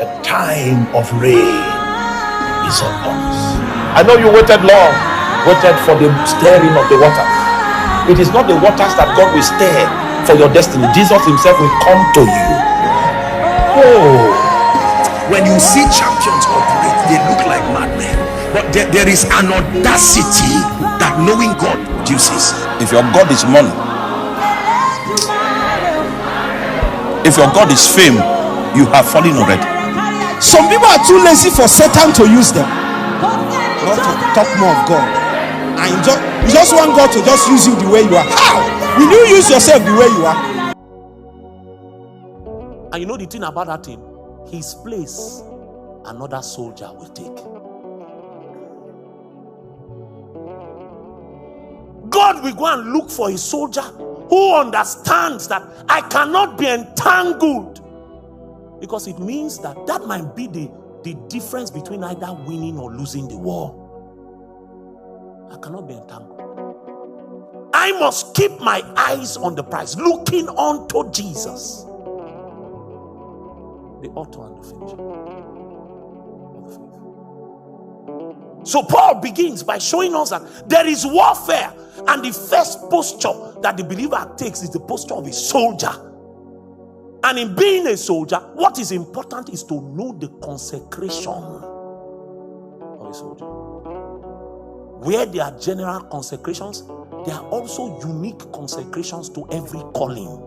The time of rain is upon us. I know you waited long, waited for the stirring of the waters. It is not the waters that God will stir for your destiny. Jesus himself will come to you. Oh, when you see champions operate, they look like madmen. But there is an audacity that knowing God produces. If your God is money, if your God is fame, you have fallen already. Some people are too lazy for Satan to use them. Not to talk more of God. And you just want God to just use you the way you are. How will you use yourself the way you are? And you know the thing about that thing? His place, another soldier will take. God will go and look for his soldier who understands that I cannot be entangled. Because it means that might be the difference between either winning or losing the war. I cannot be entangled. I must keep my eyes on the prize, looking unto Jesus, the author and the finisher of the faith. So Paul begins by showing us that there is warfare, and the first posture that the believer takes is the posture of a soldier. And in being a soldier, what is important is to know the consecration of a soldier. Where there are general consecrations, there are also unique consecrations to every calling.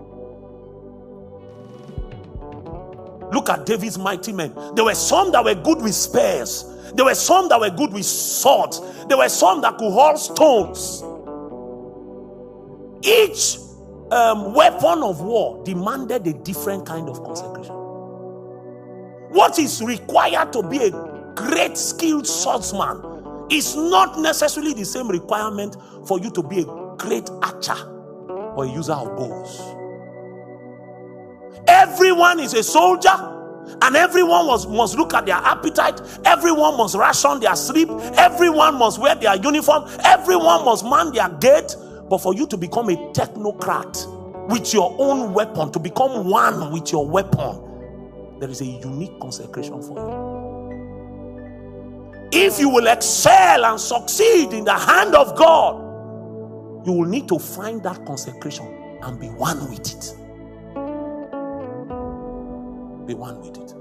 Look at David's mighty men. There were some that were good with spears. There were some that were good with swords. There were some that could hold stones. Each weapon of war demanded a different kind of consecration. What is required to be a great skilled swordsman is not necessarily the same requirement for you to be a great archer or a user of bows. Everyone is a soldier, and everyone must look at their appetite. Everyone must ration their sleep. Everyone must wear their uniform. Everyone must man their gate. But for you to become a technocrat with your own weapon, to become one with your weapon, there is a unique consecration for you. If you will excel and succeed in the hand of God, you will need to find that consecration and be one with it. Be one with it.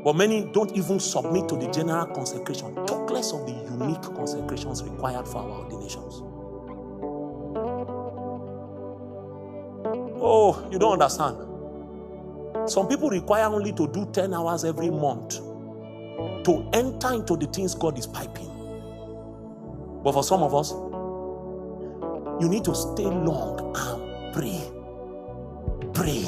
But many don't even submit to the general consecration, talk less of the unique consecrations required for our ordinations. Oh, you don't understand. Some people require only to do 10 hours every month to enter into the things God is piping. But for some of us, you need to stay long and pray. Pray.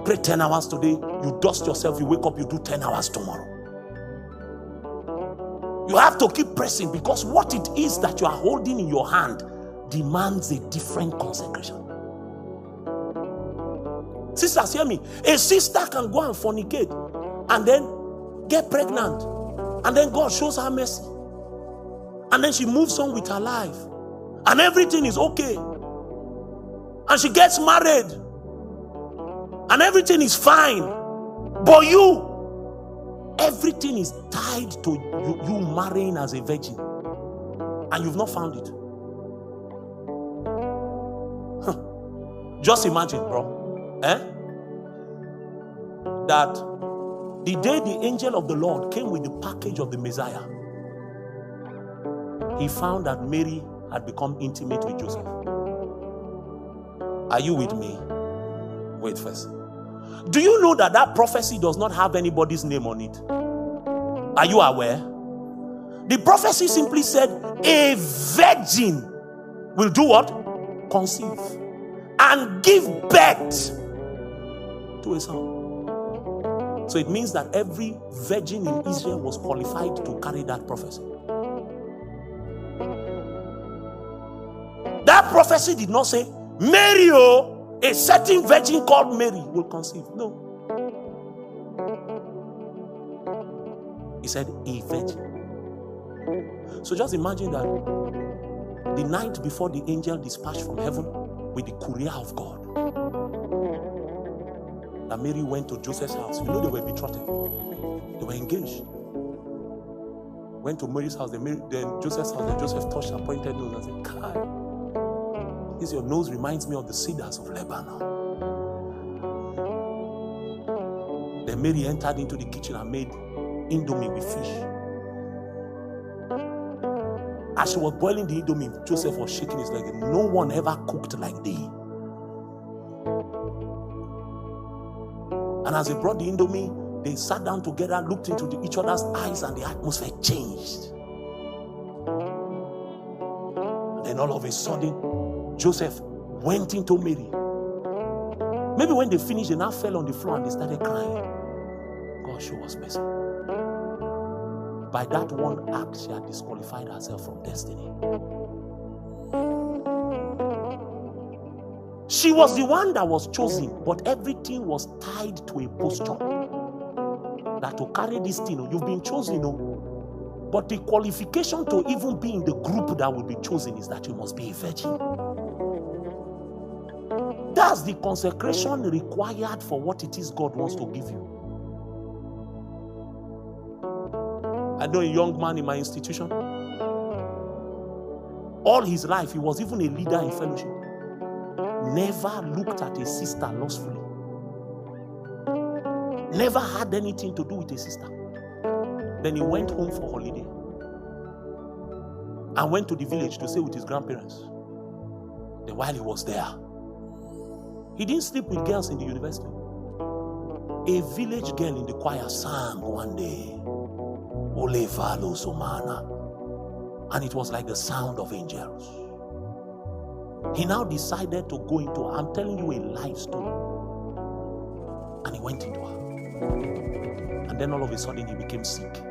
Pray 10 hours today, you dust yourself, you wake up, you do 10 hours tomorrow. You have to keep pressing, because what it is that you are holding in your hand demands a different consecration. Sisters, hear me. A sister can go and fornicate and then get pregnant, and then God shows her mercy, and then she moves on with her life, and everything is okay, and she gets married, and everything is fine. But everything is tied to you marrying as a virgin, and you've not found it. Just imagine, bro, that the day the angel of the Lord came with the package of the Messiah, he found that Mary had become intimate with Joseph. Are you with me? Wait first. Do you know that prophecy does not have anybody's name on it? Are you aware? The prophecy simply said a virgin will do what? Conceive and give birth to a son. So it means that every virgin in Israel was qualified to carry that prophecy. That prophecy did not say, Mary, a certain virgin called Mary will conceive. No. He said a virgin. So just imagine that the night before the angel dispatched from heaven with the courier of God, that Mary went to Joseph's house. You know they were betrothed. They were engaged. Went to Mary's house, then Joseph's house, then Joseph touched her pointed nose and said, Kai, this your nose reminds me of the cedars of Lebanon. Then Mary entered into the kitchen and made indomie with fish. As she was boiling the indomie, Joseph was shaking his leg. No one ever cooked like thee. And as they brought the indomie, they sat down together, looked into each other's eyes, and the atmosphere changed. And then all of a sudden, Joseph went into Mary. Maybe when they finished, they now fell on the floor and they started crying. God show us mercy. By that one act, she had disqualified herself from destiny. She was the one that was chosen, but everything was tied to a posture. That to carry this thing, you've been chosen, but the qualification to even be in the group that will be chosen is that you must be a virgin. That's the consecration required for what it is God wants to give you. I know a young man in my institution. All his life, he was even a leader in fellowship. Never looked at a sister lustfully. Never had anything to do with a sister. Then he went home for holiday and went to the village to stay with his grandparents. Then while he was there, he didn't sleep with girls in the university. A village girl in the choir sang one day, Ole Valo Somana, and it was like the sound of angels. He now decided to go into, I'm telling you a life story, and he went into her. And then all of a sudden he became sick,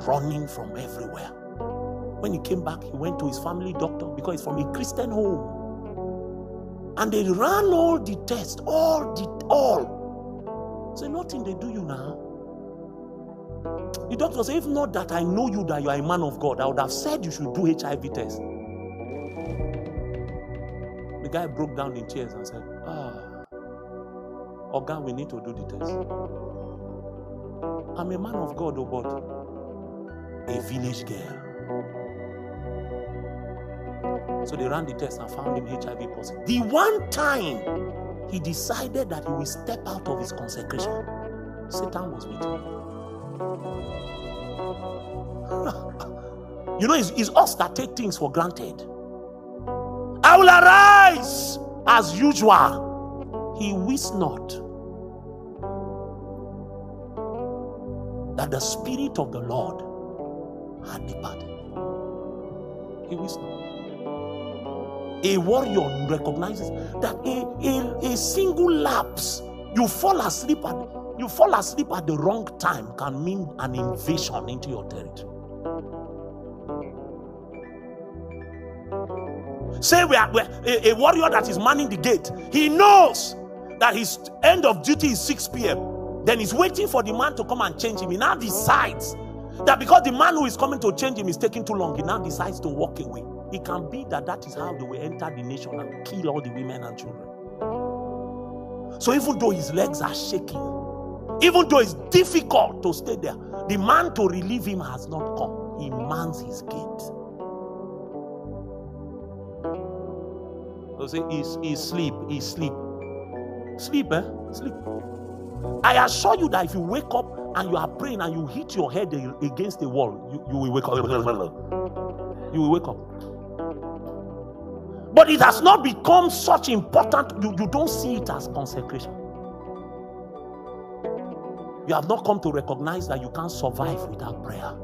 running from everywhere. When he came back, he went to his family doctor because he's from a Christian home. And they ran all the tests, all. So nothing they do you now. The doctor said, if not that I know you, that you are a man of God, I would have said you should do HIV test. The guy broke down in tears and said, Oga, we need to do the test. I'm a man of God, but a village girl. So they ran the test and found him HIV positive. The one time he decided that he will step out of his consecration, Satan was with him. You know, it's us that take things for granted. I will arise as usual. He wist not that the Spirit of the Lord had departed. He wist not. A warrior recognizes that a single lapse, you fall asleep at the wrong time, can mean an invasion into your territory. Say a warrior that is manning the gate, he knows that his end of duty is 6 p.m. Then he's waiting for the man to come and change him. He now decides that because the man who is coming to change him is taking too long, he now decides to walk away. It can be that is how they will enter the nation and kill all the women and children. So even though his legs are shaking, even though it's difficult to stay there, the man to relieve him has not come. He mans his gate. They'll say, he's sleep. Sleep, eh? Sleep. I assure you that if you wake up and you are praying and you hit your head against the wall, you will wake up. You will wake up. But it has not become such important, you don't see it as consecration. You have not come to recognize that you can't survive without prayer.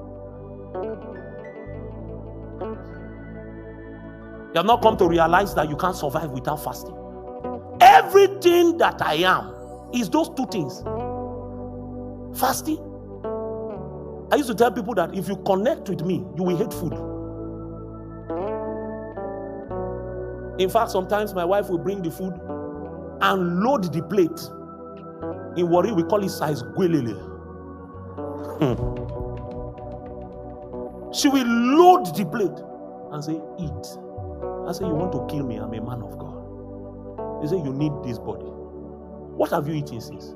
You have not come to realize that you can't survive without fasting. Everything that I am is those two things. Fasting. I used to tell people that if you connect with me, you will hate food. In fact, sometimes my wife will bring the food and load the plate. In Warri, we call it size gwelele. She will load the plate and say, eat. I say, you want to kill me? I'm a man of God. They say, you need this body. What have you eaten since?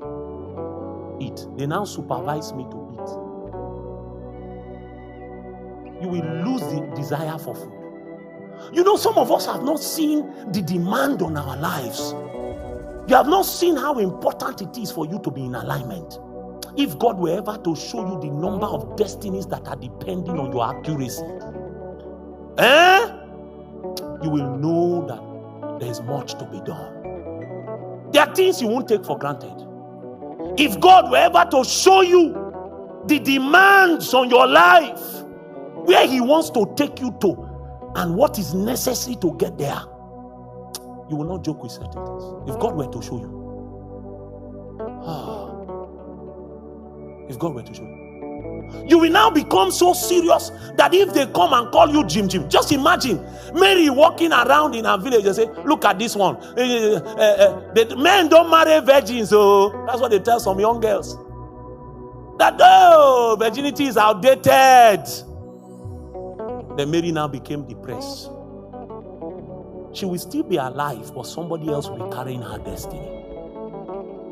Eat. They now supervise me to eat. You will lose the desire for food. You know, some of us have not seen the demand on our lives. You have not seen how important it is for you to be in alignment. If God were ever to show you the number of destinies that are depending on your accuracy, you will know that there is much to be done. There are things you won't take for granted. If God were ever to show you the demands on your life, where He wants to take you to, and what is necessary to get there, you will not joke with certain things. If God were to show you, if God were to show you, you will now become so serious that if they come and call you Jim, just imagine Mary walking around in her village and say, look at this one. The men don't marry virgins, so that's what they tell some young girls. That virginity is outdated. Then Mary now became depressed. She will still be alive, but somebody else will be carrying her destiny.